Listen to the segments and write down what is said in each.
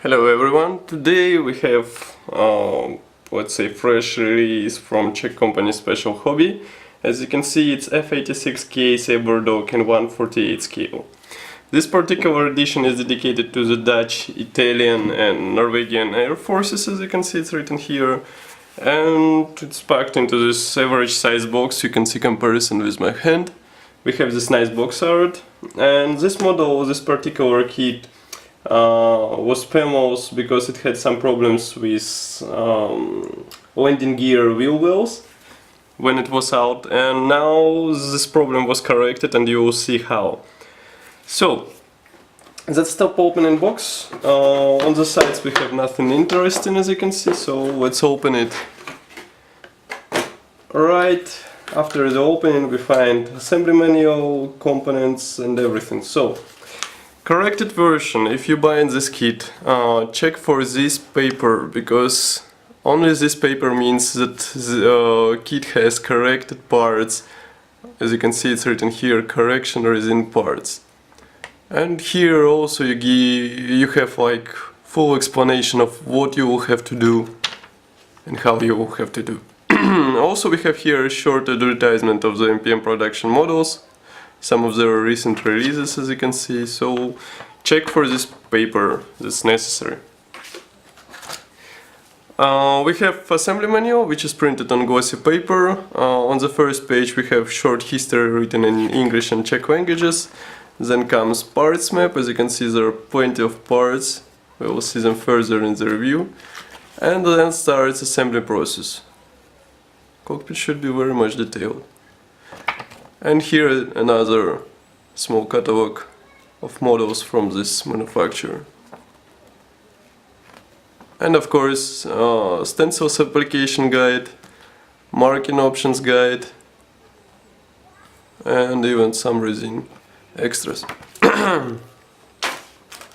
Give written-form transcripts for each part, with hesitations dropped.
Hello everyone, today we have let's say fresh release from Czech company Special Hobby. As you can see, it's F-86K Sabre dog in 1/48 scale. This particular edition is dedicated to the Dutch, Italian and Norwegian Air Forces. As you can see, it's written here, and it's packed into this average size box. You can see comparison with my hand. We have this nice box art, and this model, this particular kit was famous because it had some problems with landing gear wheel wells when it was out, and now this problem was corrected and you will see how. So that's top opening box. On the sides we have nothing interesting, as you can see, so let's open it. Right after the opening we find assembly manual, components and everything. So corrected version, if you buy in this kit, check for this paper, because only this paper means that the kit has corrected parts. As you can see, it's written here, correction resin parts. And here also you have like full explanation of what you will have to do and how you will have to do. Also we have here a short advertisement of the MPM production models, some of their recent releases, as you can see, so check for this paper that's necessary. We have assembly manual, which is printed on glossy paper. On the first page we have short history written in English and Czech languages. Then comes parts map. As you can see, there are plenty of parts. We will see them further in the review. And then starts assembly process. Cockpit should be very much detailed. And here another small catalog of models from this manufacturer. And of course, Stencils application guide, marking options guide, and even some resin extras.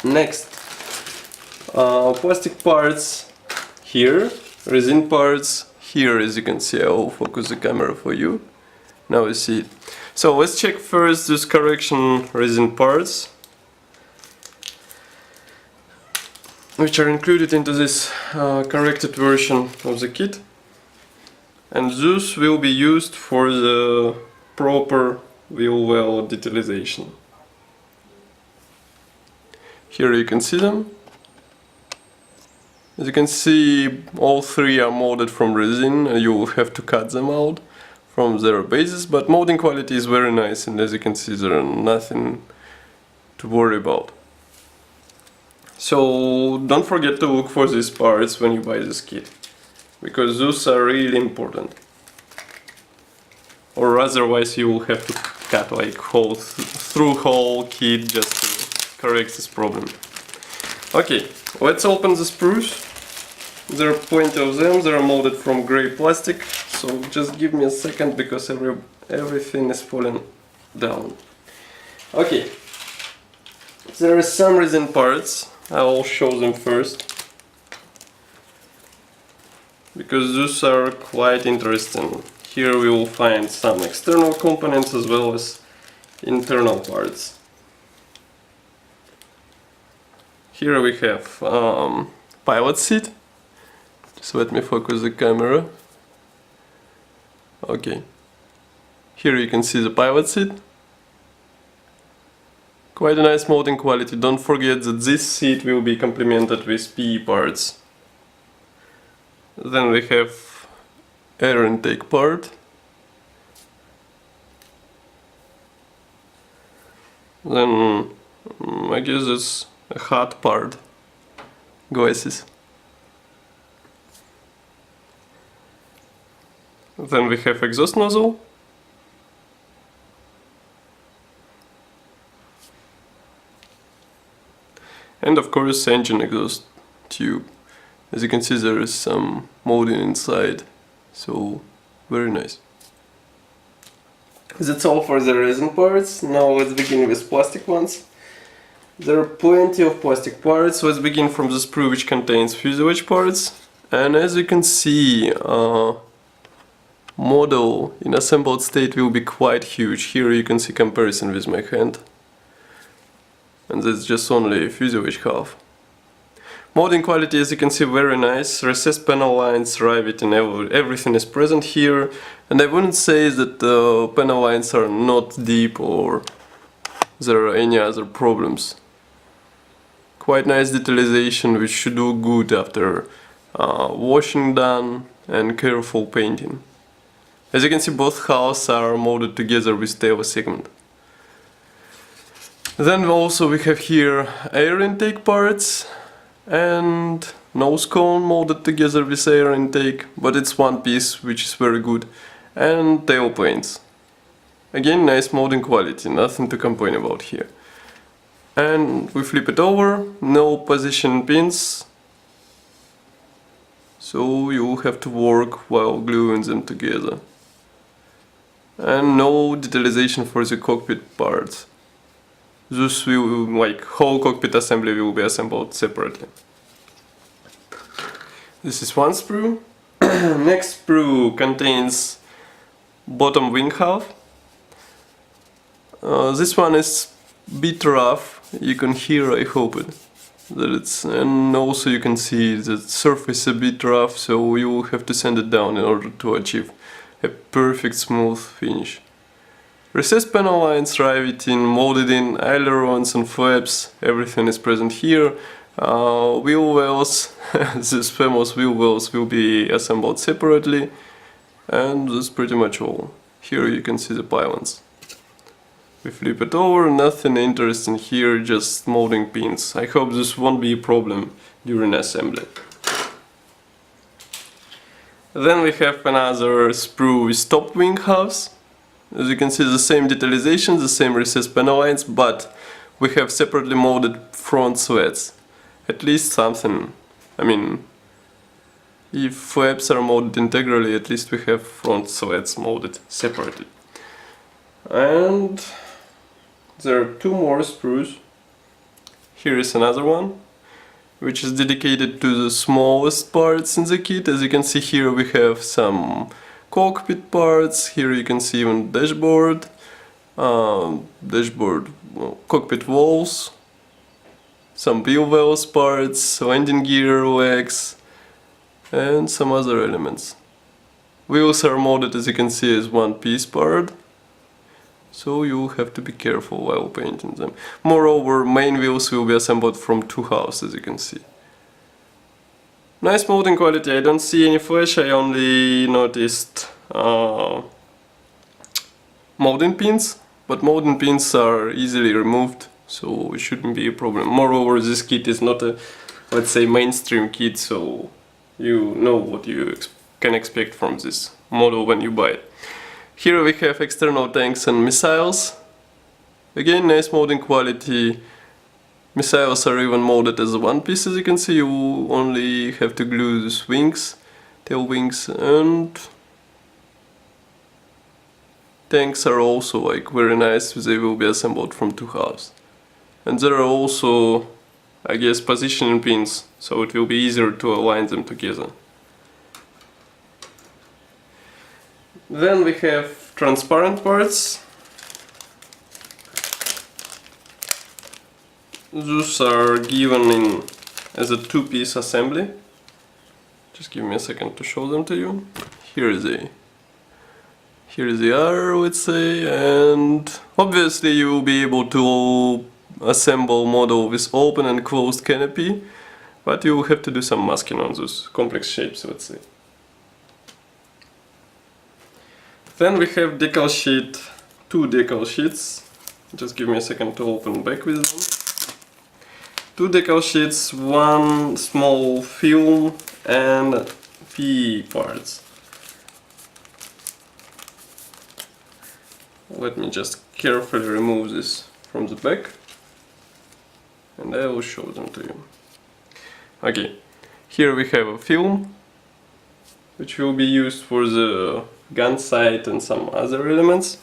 Next, plastic parts here, resin parts here. As you can see, I will focus the camera for you. Now you see it. So let's check first these correction resin parts, which are included into this corrected version of the kit, and those will be used for the proper wheel well detailing. Here you can see them. As you can see, all three are molded from resin, and you will have to cut them out from their bases, but molding quality is very nice, and as you can see, there are nothing to worry about. So don't forget to look for these parts when you buy this kit, because those are really important, or otherwise you will have to cut like through whole kit just to correct this problem. Okay, let's open the sprues. There are plenty of them. They are molded from grey plastic, so just give me a second because everything is falling down. Okay, there are some resin parts. I will show them first, because those are quite interesting. Here we will find some external components as well as internal parts. Here we have pilot seat. Just let me focus the camera. Okay. Here you can see the pilot seat. Quite a nice molding quality. Don't forget that this seat will be complemented with PE parts. Then we have air intake part. Then I guess it's a hot part. Glasses. Then we have exhaust nozzle. And of course engine exhaust tube. As you can see, there is some molding inside, so very nice. That's all for the resin parts. Now let's begin with plastic ones. There are plenty of plastic parts. Let's begin from the sprue, which contains fuselage parts. And as you can see, model in assembled state will be quite huge. Here you can see comparison with my hand. And that's just only fuselage half. Molding quality, as you can see, very nice. Recessed panel lines, rivet, and everything is present here. And I wouldn't say that the panel lines are not deep or there are any other problems. Quite nice detalization, which should do good after washing done and careful painting. As you can see, both hulls are molded together with tail segment. Then also we have here air intake parts and nose cone molded together with air intake, but it's one piece, which is very good, and tail planes. Again, nice molding quality, nothing to complain about here. And we flip it over, no position pins, so you have to work while gluing them together. And no detalization for the cockpit parts. This will, like, whole cockpit assembly will be assembled separately. This is one sprue. Next sprue contains bottom wing half. This one is a bit rough. You can hear, I hope it, that it's, and also you can see the surface is a bit rough, so you will have to sand it down in order to achieve a perfect smooth finish. Recessed panel lines, riveting, molded in ailerons and flaps, everything is present here. Wheel wells, these famous wheel wells will be assembled separately, and that's pretty much all. Here you can see the pylons. We flip it over, nothing interesting here, just molding pins. I hope this won't be a problem during assembly. Then we have another sprue with top wing halves. As you can see, the same detalization, the same recessed panel lines, but we have separately molded front slats. At least something. I mean, if flaps are molded integrally, at least we have front slats molded separately. And there are two more sprues. Here is another one, which is dedicated to the smallest parts in the kit. As you can see here, we have some cockpit parts. Here you can see even dashboard, cockpit walls, some wheel wells parts, landing gear legs, and some other elements. Wheels are molded, as you can see, as one piece part, so you have to be careful while painting them. Moreover, main wheels will be assembled from two halves, as you can see. Nice molding quality. I don't see any flash, I only noticed molding pins, but molding pins are easily removed, so it shouldn't be a problem. Moreover, this kit is not a, let's say, mainstream kit, so you know what you can expect from this model when you buy it. Here we have external tanks and missiles. Again, nice molding quality. Missiles are even molded as one piece, as you can see. You only have to glue these wings, tail wings, and tanks are also like very nice. They will be assembled from two halves. And there are also, I guess, positioning pins, so it will be easier to align them together. Then we have transparent parts. Those are given in as a two-piece assembly. Just give me a second to show them to you. Here is the R, let's say, and obviously you will be able to assemble model with open and closed canopy, but you will have to do some masking on those complex shapes, let's say. Then we have decal sheet, two decal sheets. Just give me a second to open back with them. Two decal sheets, one small film and PE parts. Let me just carefully remove this from the back and I will show them to you. Okay, here we have a film which will be used for the gun sight and some other elements.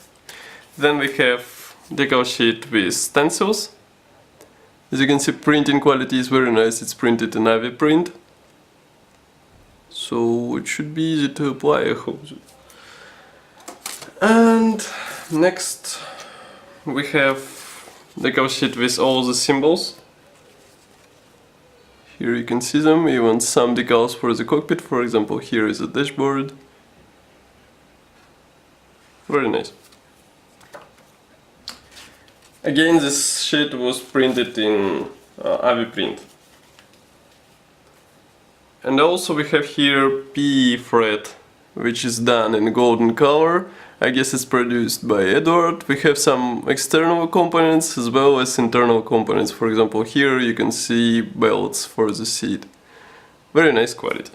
Then we have decal sheet with stencils. As you can see, printing quality is very nice. It's printed in Avi print, so it should be easy to apply, I hope. And next we have decal sheet with all the symbols. Here you can see them, even some decals for the cockpit, for example here is a dashboard. Very nice. Again, this sheet was printed in AviPrint. And also we have here PE thread, which is done in golden color. I guess it's produced by Edward. We have some external components as well as internal components. For example, here you can see belts for the seat. Very nice quality.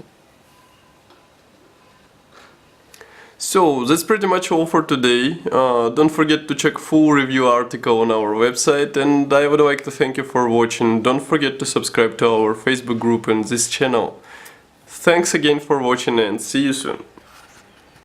So that's pretty much all for today. Don't forget to check full review article on our website, and I would like to thank you for watching. Don't forget to subscribe to our Facebook group and this channel. Thanks again for watching and see you soon.